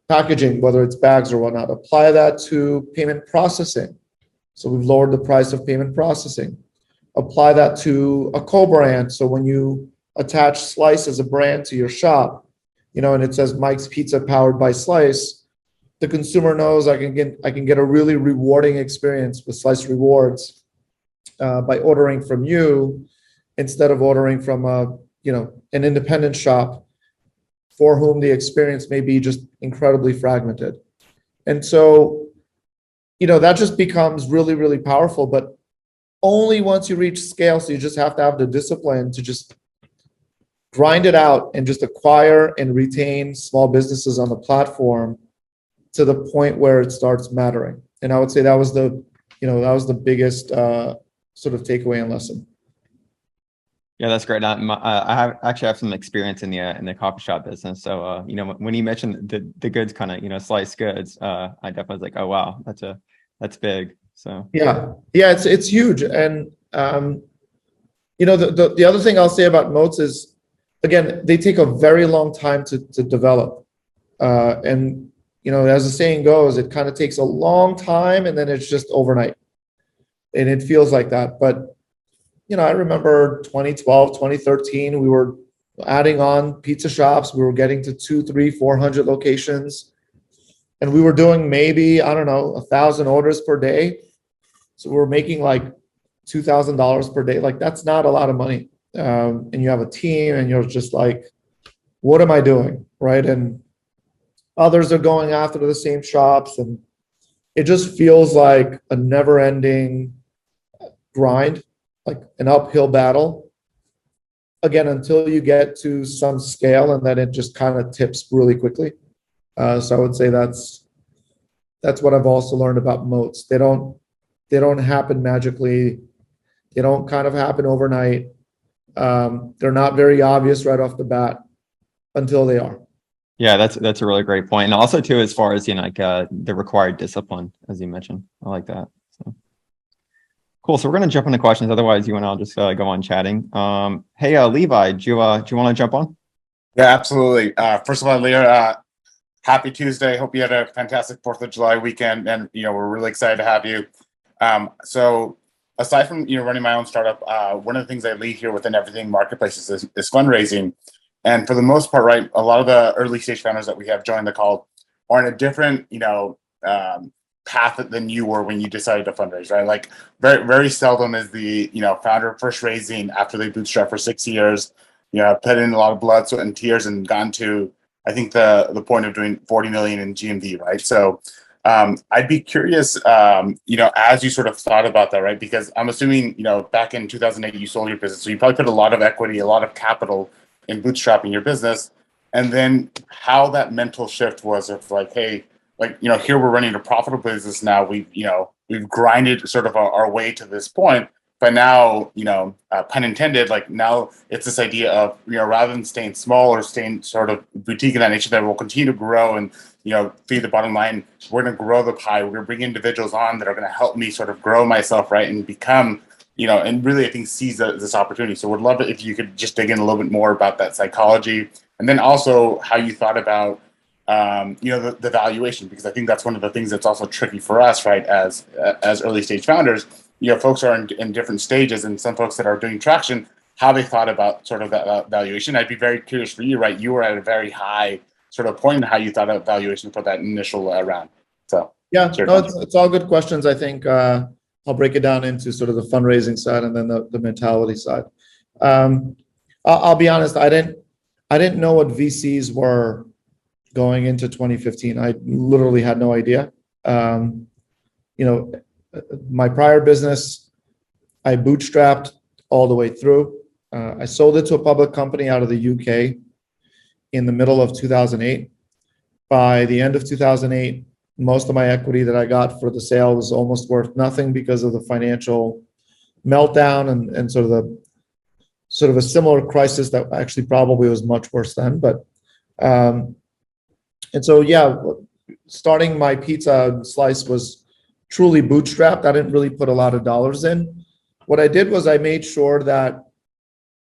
packaging, whether it's bags or whatnot, apply that to payment processing. So we've lowered the price of payment processing. Apply that to a co-brand. So when you attach Slice as a brand to your shop, and it says Mike's Pizza powered by Slice, the consumer knows I can get a really rewarding experience with Slice Rewards by ordering from you instead of ordering from an independent shop for whom the experience may be just incredibly fragmented. And so, that just becomes really, really powerful, but only once you reach scale. So you just have to have the discipline to just grind it out and just acquire and retain small businesses on the platform to the point where it starts mattering. And I would say that was the biggest sort of takeaway and lesson. Yeah, that's great. I actually have some experience in the coffee shop business. So, when you mentioned the goods kind of, sliced goods, I definitely was like, oh, wow, that's big. So yeah, it's huge. And, the other thing I'll say about moats is, again, they take a very long time to develop. And, as the saying goes, it kind of takes a long time and then it's just overnight. And it feels like that. But, I remember 2012, 2013, we were adding on pizza shops. We were getting to 200, 300, 400 locations. And we were doing maybe, 1,000 orders per day. So we were making like $2,000 per day. Like, that's not a lot of money. And you have a team and you're just like, what am I doing? Right. And others are going after the same shops. And it just feels like a never ending grind, like an uphill battle. Again, until you get to some scale, and then it just kind of tips really quickly. So I would say that's what I've also learned about moats. They don't happen magically. They don't kind of happen overnight. They're not very obvious right off the bat until they are. Yeah, that's a really great point. And also too, as far as, the required discipline, as you mentioned, I like that. So cool. So we're going to jump into questions. Otherwise, you and I'll just go on chatting. Hey, Levi, do you want to jump on? Yeah, absolutely. First of all, Ilir, happy Tuesday. Hope you had a fantastic 4th of July weekend, and we're really excited to have you. So aside from running my own startup, one of the things I lead here within Everything Marketplaces is fundraising. And for the most part, right, a lot of the early stage founders that we have joined the call are in a different path than you were when you decided to fundraise, right? Like very, very seldom is the founder first raising after they bootstrap for 6 years, put in a lot of blood, sweat, and tears, and gone to, I think, the point of doing 40 million in GMV, right? So I'd be curious, as you sort of thought about that, right? Because I'm assuming, back in 2008, you sold your business. So you probably put a lot of equity, a lot of capital in bootstrapping your business. And then how that mental shift was of like, hey, here we're running a profitable business now. We've grinded sort of our way to this point. But now, pun intended, like now it's this idea of, rather than staying small or staying sort of boutique in that nature, that will continue to grow and, feed the bottom line. We're going to grow the pie. We're going to bring individuals on that are going to help me sort of grow myself, right, and become, and really, I think, seize this opportunity. So would love it if you could just dig in a little bit more about that psychology, and then also how you thought about, the valuation, because I think that's one of the things that's also tricky for us, right, as early stage founders. Folks are in different stages, and some folks that are doing traction, how they thought about sort of that valuation. I'd be very curious for you, right? You were at a very high sort of point in how you thought of valuation for that initial round. So yeah, no, it's all good questions. I think, I'll break it down into sort of the fundraising side and then the mentality side. I'll be honest, I didn't know what VCs were going into 2015. I literally had no idea. My prior business, I bootstrapped all the way through. I sold it to a public company out of the UK in the middle of 2008. By the end of 2008, most of my equity that I got for the sale was almost worth nothing because of the financial meltdown and sort of a similar crisis that actually probably was much worse then. But starting my pizza slice was truly bootstrapped. I didn't really put a lot of dollars in. What I did was I made sure that,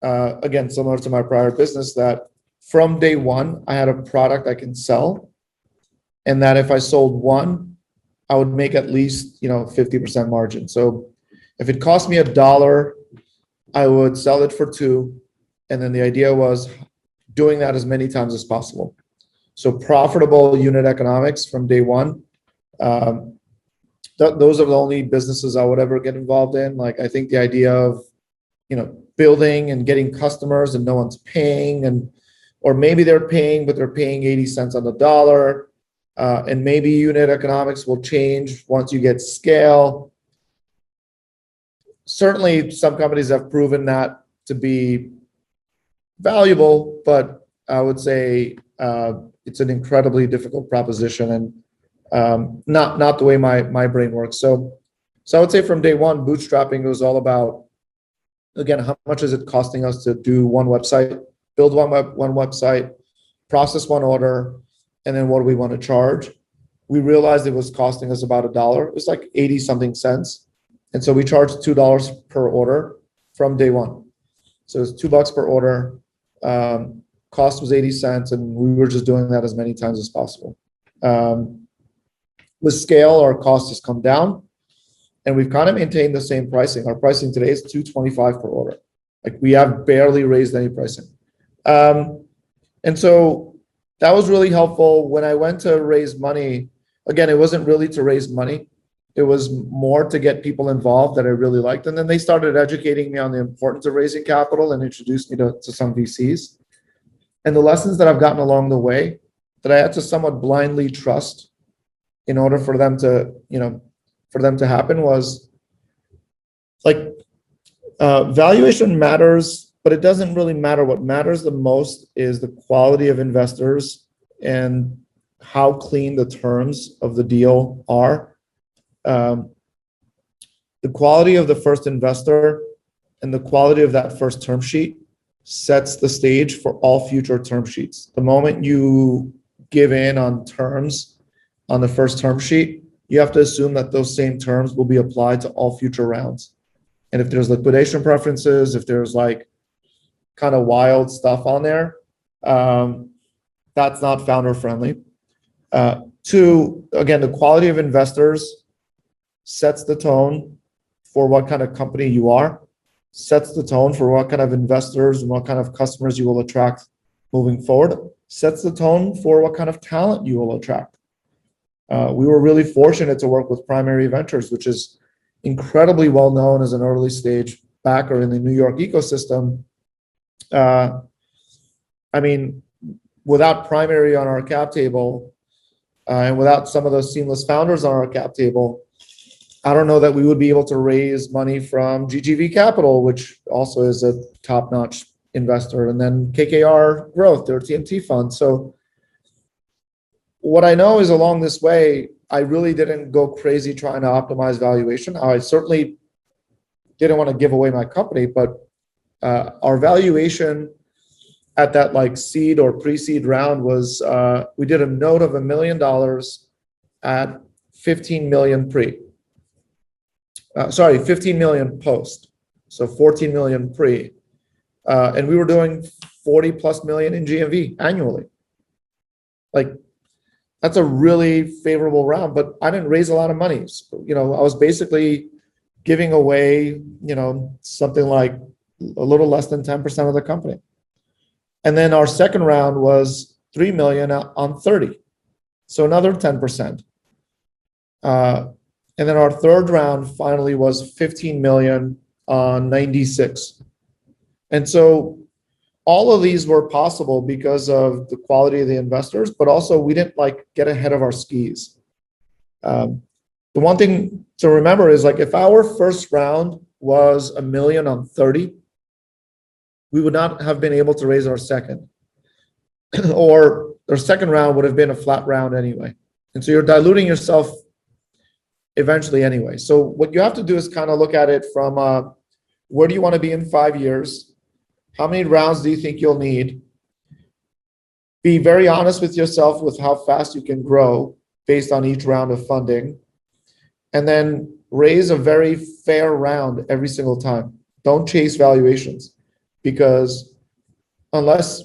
again, similar to my prior business, that from day one, I had a product I can sell, and that if I sold one, I would make at least 50% margin. So if it cost me $1, I would sell it for $2, and then the idea was doing that as many times as possible. So profitable unit economics from day one. Those are the only businesses I would ever get involved in. Like, I think the idea of building and getting customers and no one's paying, or maybe they're paying, but they're paying 80 cents on the dollar. And maybe unit economics will change once you get scale. Certainly, some companies have proven that to be valuable, but I would say it's an incredibly difficult proposition and not the way my brain works. So I would say from day one, bootstrapping was all about, again, how much is it costing us to do one website, build one website, process one order, and then what do we want to charge? We realized it was costing us about $1. It was like 80 something cents. And so we charged $2 per order from day one. So it's $2 per order. Cost was 80 cents, and we were just doing that as many times as possible. With scale, our cost has come down, and we've kind of maintained the same pricing. Our pricing today is $2.25 per order. Like, we have barely raised any pricing. And so that was really helpful. When I went to raise money, again, it wasn't really to raise money. It was more to get people involved that I really liked. And then they started educating me on the importance of raising capital and introduced me to some VCs. And the lessons that I've gotten along the way that I had to somewhat blindly trust in order for them to happen was, like, valuation matters, but it doesn't really matter. What matters the most is the quality of investors and how clean the terms of the deal are. The quality of the first investor and the quality of that first term sheet sets the stage for all future term sheets. The moment you give in on terms on the first term sheet, you have to assume that those same terms will be applied to all future rounds. And if there's liquidation preferences, if there's like kind of wild stuff on there, that's not founder friendly. Two, again, the quality of investors sets the tone for what kind of company you are, sets the tone for what kind of investors and what kind of customers you will attract moving forward, sets the tone for what kind of talent you will attract. We were really fortunate to work with Primary Ventures, which is incredibly well known as an early stage backer in the New York ecosystem. I mean, without Primary on our cap table, and without some of those seamless founders on our cap table, I don't know that we would be able to raise money from GGV Capital, which also is a top-notch investor, and then KKR Growth, their TMT fund. So what I know is along this way, I really didn't go crazy trying to optimize valuation. I certainly didn't want to give away my company, but our valuation at that like seed or pre-seed round was, we did a note of $1 million at 15 million pre. 15 million post. So 14 million pre. And we were doing 40 plus million in GMV annually. Like, that's a really favorable round, but I didn't raise a lot of money. So, I was basically giving away, something like a little less than 10% of the company. And then our second round was 3 million on 30. So another 10%. And And then our third round finally was 15 million on 96. And so all of these were possible because of the quality of the investors, but also we didn't like get ahead of our skis. The one thing to remember is like if our first round was $1 million on 30, we would not have been able to raise our second. Or our second round would have been a flat round anyway. And so you're diluting yourself eventually anyway. So what you have to do is kind of look at it from where do you want to be in 5 years? How many rounds do you think you'll need? Be very honest with yourself with how fast you can grow based on each round of funding. And then raise a very fair round every single time. Don't chase valuations, because unless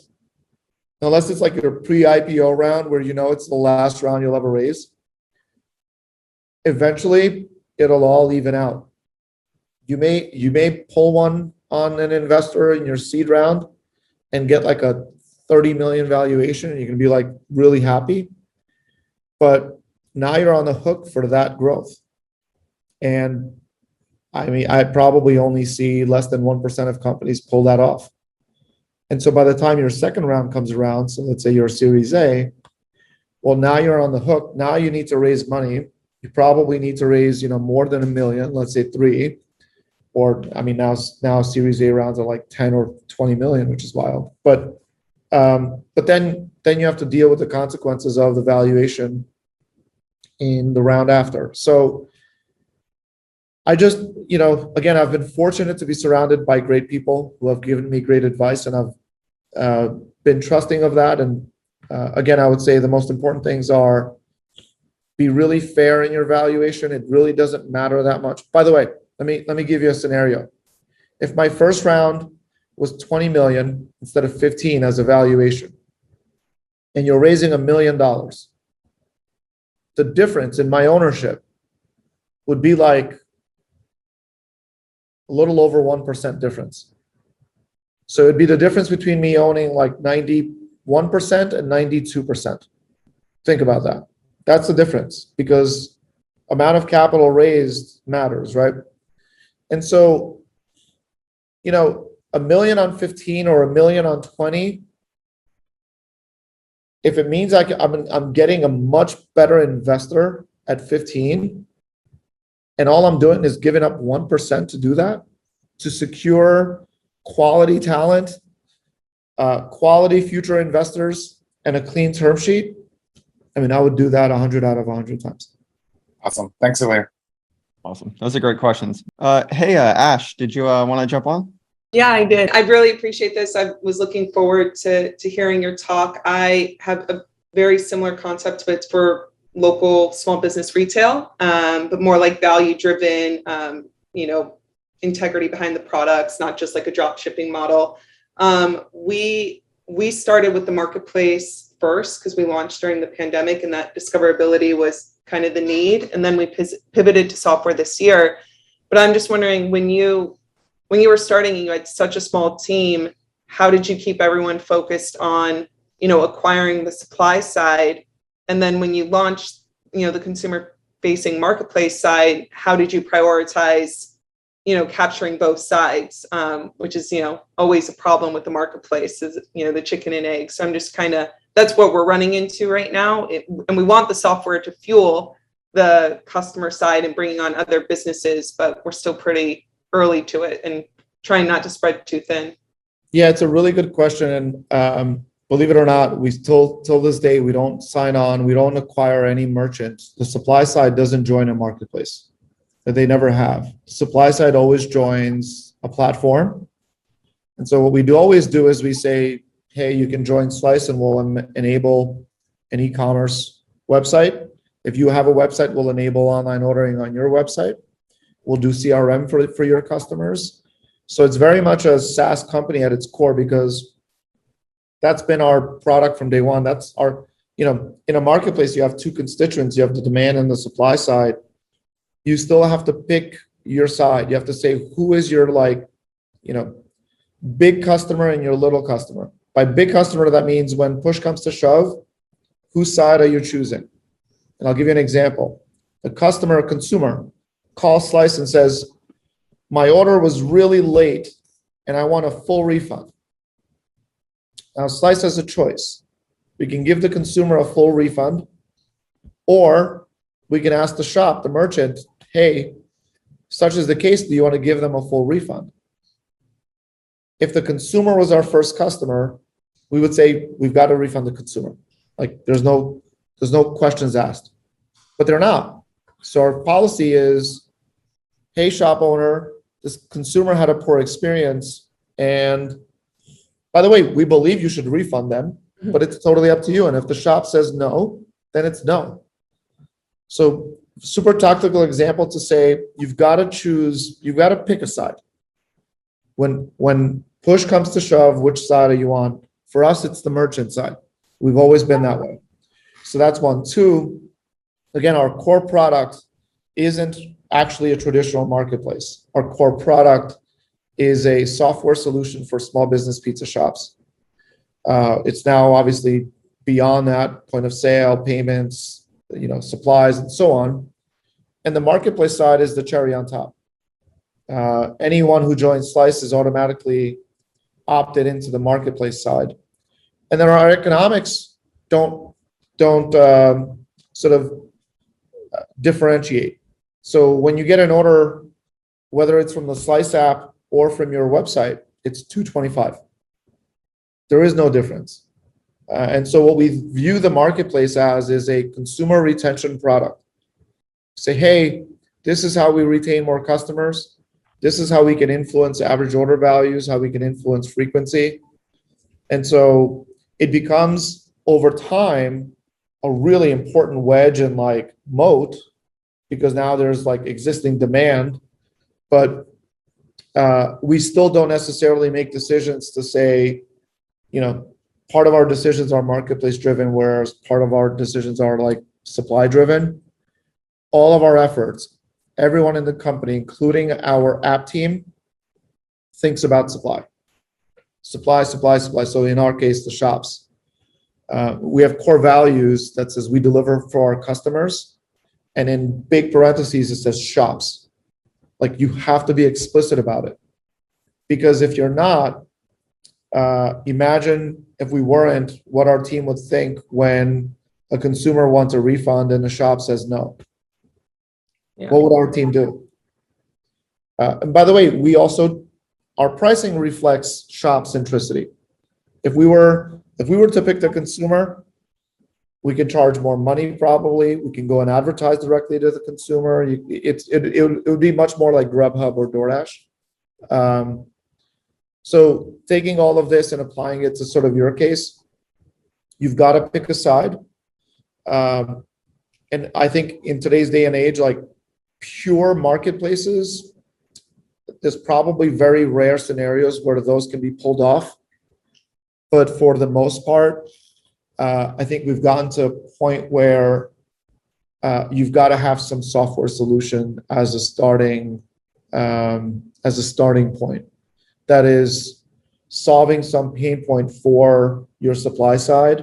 it's like your pre-IPO round where you know it's the last round you'll ever raise, eventually it'll all even out. You may pull one on an investor in your seed round and get like a 30 million valuation and you can be like really happy. But now you're on the hook for that growth. And I mean, I probably only see less than 1% of companies pull that off. And so by the time your second round comes around, so let's say you're Series A, well, now you're on the hook. Now you need to raise money. You probably need to raise, more than $1 million, let's say 3, or I mean, now Series A rounds are like 10 or 20 million, which is wild. But then you have to deal with the consequences of the valuation in the round after. So I just, again, I've been fortunate to be surrounded by great people who have given me great advice, and I've been trusting of that. And again, I would say the most important things are be really fair in your valuation. It really doesn't matter that much. By the way, let me give you a scenario. If my first round was 20 million instead of 15 as a valuation, and you're raising $1 million, the difference in my ownership would be like a little over 1% difference. So it'd be the difference between me owning like 91% and 92%. Think about that. That's the difference, because amount of capital raised matters, right? And so, $1 million on 15 or $1 million on 20, if it means I'm getting a much better investor at 15, and all I'm doing is giving up 1% to do that, to secure quality talent, quality future investors, and a clean term sheet, I mean, I would do that 100 out of 100 times. Awesome. Thanks, Ilir. Awesome. Those are great questions. Hey, Ash, did you want to jump on? Yeah, I did. I really appreciate this. I was looking forward to hearing your talk. I have a very similar concept, but it's for local small business retail, but more like value driven, integrity behind the products, not just like a drop shipping model. We started with the marketplace first because we launched during the pandemic, and that discoverability was kind of the need. And then we pivoted to software this year. But I'm just wondering, when you were starting, you had such a small team, how did you keep everyone focused on, acquiring the supply side? And then when you launched, the consumer facing marketplace side, how did you prioritize, capturing both sides, which is, always a problem with the marketplace, is, the chicken and egg. So I'm just that's what we're running into right now. And we want the software to fuel the customer side and bringing on other businesses, but we're still pretty early to it and trying not to spread too thin. Yeah, it's a really good question. And believe it or not, we still, till this day, we don't sign on, we don't acquire any merchants. The supply side doesn't join a marketplace. They never have. The supply side always joins a platform. And so what we always do is we say, hey, you can join Slice and we'll enable an e-commerce website. If you have a website, we'll enable online ordering on your website. We'll do CRM for your customers. So it's very much a SaaS company at its core, because that's been our product from day one. That's our, in a marketplace, you have two constituents. You have the demand and the supply side. You still have to pick your side. You have to say, who is your big customer and your little customer. By big customer, that means when push comes to shove, whose side are you choosing? And I'll give you an example. a customer, a consumer, calls Slice and says, my order was really late and I want a full refund. Now, Slice has a choice. We can give the consumer a full refund, or we can ask the shop, the merchant, hey, such is the case, do you want to give them a full refund? If the consumer was our first customer, we would say we've got to refund the consumer. Like there's no questions asked. But they're not. So our policy is, hey, shop owner, this consumer had a poor experience. And by the way, we believe you should refund them, but it's totally up to you. And if the shop says no, then it's no. So super tactical example to say, you've got to choose, you've got to pick a side. When push comes to shove, which side are you on? For us, it's the merchant side. We've always been that way. So that's one. Two, again, our core product isn't actually a traditional marketplace. Our core product is a software solution for small business pizza shops. It's now obviously beyond that, point of sale, payments, supplies, and so on. And the marketplace side is the cherry on top. Anyone who joins Slice is automatically opted into the marketplace side. And then our economics don't sort of differentiate. So when you get an order, whether it's from the Slice app or from your website, it's $225. There is no difference. And so what we view the marketplace as is a consumer retention product. Say, hey, this is how we retain more customers. This is how we can influence average order values, how we can influence frequency. And so it becomes over time a really important wedge and like moat, because now there's like existing demand, but we still don't necessarily make decisions to say, part of our decisions are marketplace driven, whereas part of our decisions are like supply driven. All of our efforts, everyone in the company, including our app team, thinks about supply. Supply. So in our case, the shops. We have core values that says we deliver for our customers. And in big parentheses, it says shops. Like you have to be explicit about it. Because if you're not, imagine if we weren't, what our team would think when a consumer wants a refund and the shop says no. Yeah. What would our team do? And by the way, our pricing reflects shop centricity. If we were to pick the consumer, we can charge more money probably. We can go and advertise directly to the consumer. It would be much more like Grubhub or DoorDash. So taking all of this and applying it to sort of your case, you've got to pick a side. And I think in today's day and age, like pure marketplaces, there's probably very rare scenarios where those can be pulled off. But for the most part, I think we've gotten to a point where you've got to have some software solution as a starting point. That is solving some pain point for your supply side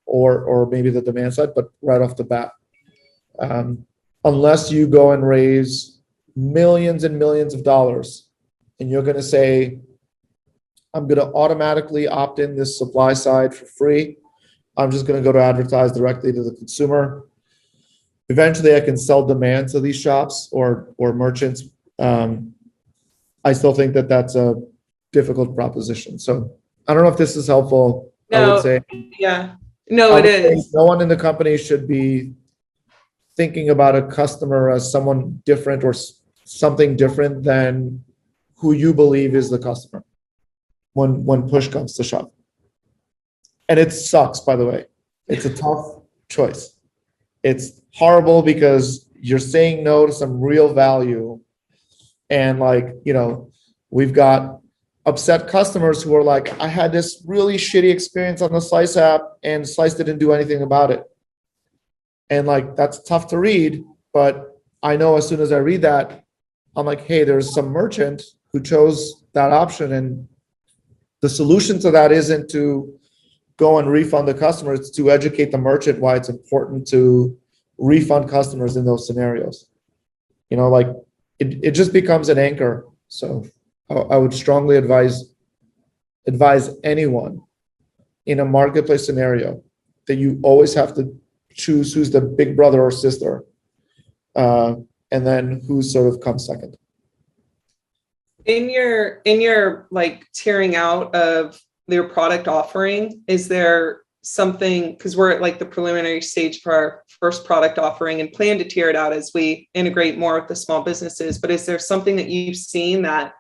or maybe the demand side, but right off the bat. Unless you go and raise millions and millions of dollars and you're going to say, I'm going to automatically opt in this supply side for free. I'm just going to go to advertise directly to the consumer. Eventually I can sell demand to these shops or merchants. I still think that that's a difficult proposition. So I don't know if this is helpful. No, I would say, yeah, no, it is. No one in the company should be thinking about a customer as someone different or something different than who you believe is the customer when push comes to shove. And it sucks, by the way. It's a tough choice. It's horrible because you're saying no to some real value. And we've got upset customers who are like, I had this really shitty experience on the Slice app and Slice didn't do anything about it. And that's tough to read, but I know as soon as I read that, I'm like, hey, there's some merchant who chose that option. And the solution to that isn't to go and refund the customer. It's to educate the merchant why it's important to refund customers in those scenarios. Like it just becomes an anchor. So I would strongly advise anyone in a marketplace scenario that you always have to choose who's the big brother or sister, and then who sort of comes second. In your like tiering out of their product offering, is there something, because we're at like the preliminary stage for our first product offering and plan to tier it out as we integrate more with the small businesses, but is there something that you've seen that,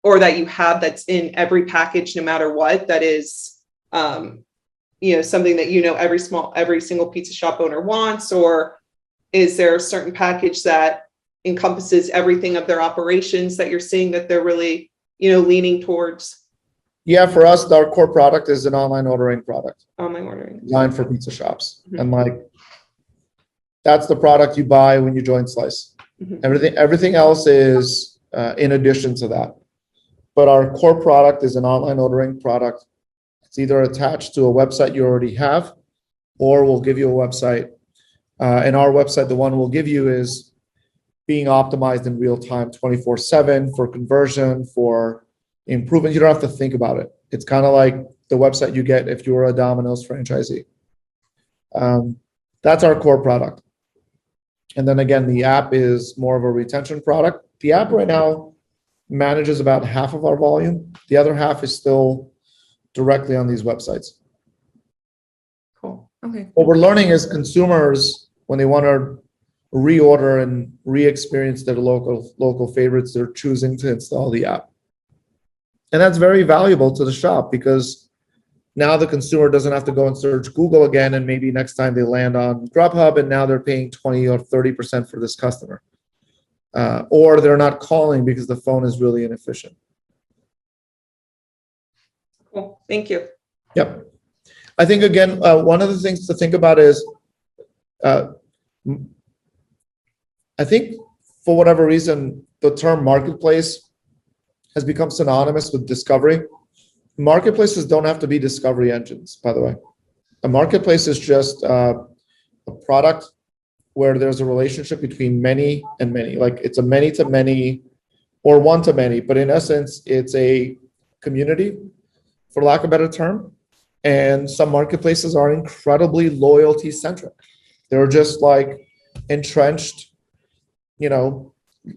or that you have that's in every package no matter what, that is something that every single pizza shop owner wants? Or is there a certain package that encompasses everything of their operations that you're seeing that they're really leaning towards? Yeah, for us, our core product is an online ordering product. Online ordering. Designed for pizza shops. Mm-hmm. And like, that's the product you buy when you join Slice. Mm-hmm. Everything else is in addition to that. But our core product is an online ordering product. It's either attached to a website you already have, or we'll give you a website. And our website, the one we'll give you, is being optimized in real time, 24/7 for conversion, for improvement. You don't have to think about it. It's kind of like the website you get if you were a Domino's franchisee. That's our core product. And then again, the app is more of a retention product. The app right now manages about half of our volume. The other half is still directly on these websites. Cool. Okay. What we're learning is consumers, when they want to reorder and re-experience their local favorites, they're choosing to install the app. And that's very valuable to the shop, because now the consumer doesn't have to go and search Google again, and maybe next time they land on Grubhub and now they're paying 20 or 30% for this customer. Or they're not calling because the phone is really inefficient. Cool. Thank you. Yep. I think, again, one of the things to think about is, I think for whatever reason, the term marketplace has become synonymous with discovery. Marketplaces don't have to be discovery engines, by the way. A marketplace is just a product where there's a relationship between many and many. Like, it's a many to many or one to many, but in essence, it's a community, for lack of a better term. And some marketplaces are incredibly loyalty centric. They're just like entrenched,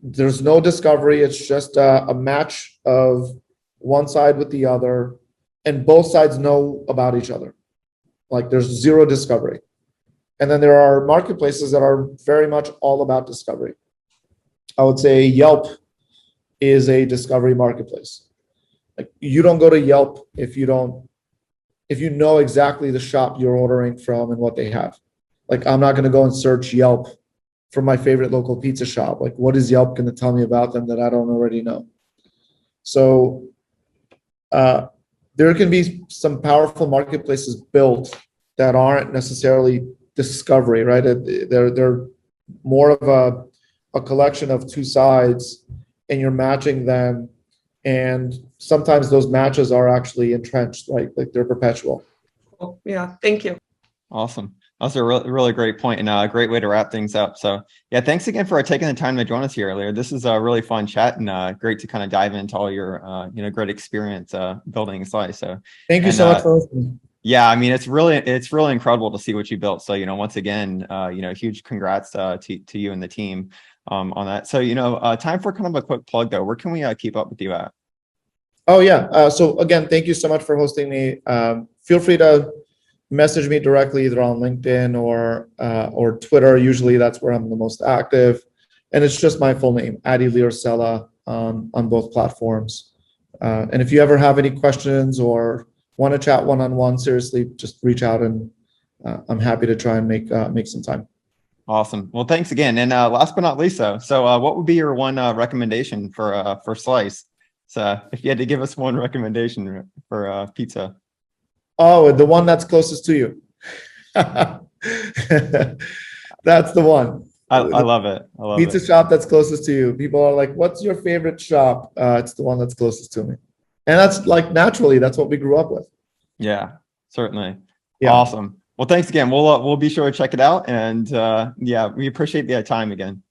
there's no discovery. It's just a match of one side with the other, and both sides know about each other. Like, there's zero discovery. And then there are marketplaces that are very much all about discovery. I would say Yelp is a discovery marketplace. Like, you don't go to Yelp if you know exactly the shop you're ordering from and what they have. Like, I'm not going to go and search Yelp for my favorite local pizza shop. Like, what is Yelp going to tell me about them that I don't already know? So there can be some powerful marketplaces built that aren't necessarily discovery, right? They're more of a collection of two sides, and you're matching them. And sometimes those matches are actually entrenched, right? Like, they're perpetual. Cool. Yeah. Thank you. Awesome. That's a really great point, and a great way to wrap things up. So yeah, thanks again for taking the time to join us here earlier. This is a really fun chat, and great to kind of dive into all your great experience building Slice. So thank you so much for listening. Yeah, I mean, it's really incredible to see what you built. So once again, huge congrats to you and the team on that. So time for kind of a quick plug though. Where can we keep up with you at? Oh yeah. So again, thank you so much for hosting me. Feel free to message me directly either on LinkedIn or Twitter. Usually that's where I'm the most active. And it's just my full name, Ilir Sela, on both platforms. And if you ever have any questions or want to chat one-on-one, seriously, just reach out, and I'm happy to try and make some time. Awesome. Well, thanks again. And last but not least, so what would be your one recommendation for Slice? So if you had to give us one recommendation for pizza. Oh, the one that's closest to you. That's the one. I love it. I love Pizza it. shop that's closest to you. People are like, what's your favorite shop? It's the one that's closest to me. And that's like, naturally, that's what we grew up with. Yeah, certainly. Yeah. Awesome. Well, thanks again. We'll be sure to check it out. And yeah, we appreciate the time again.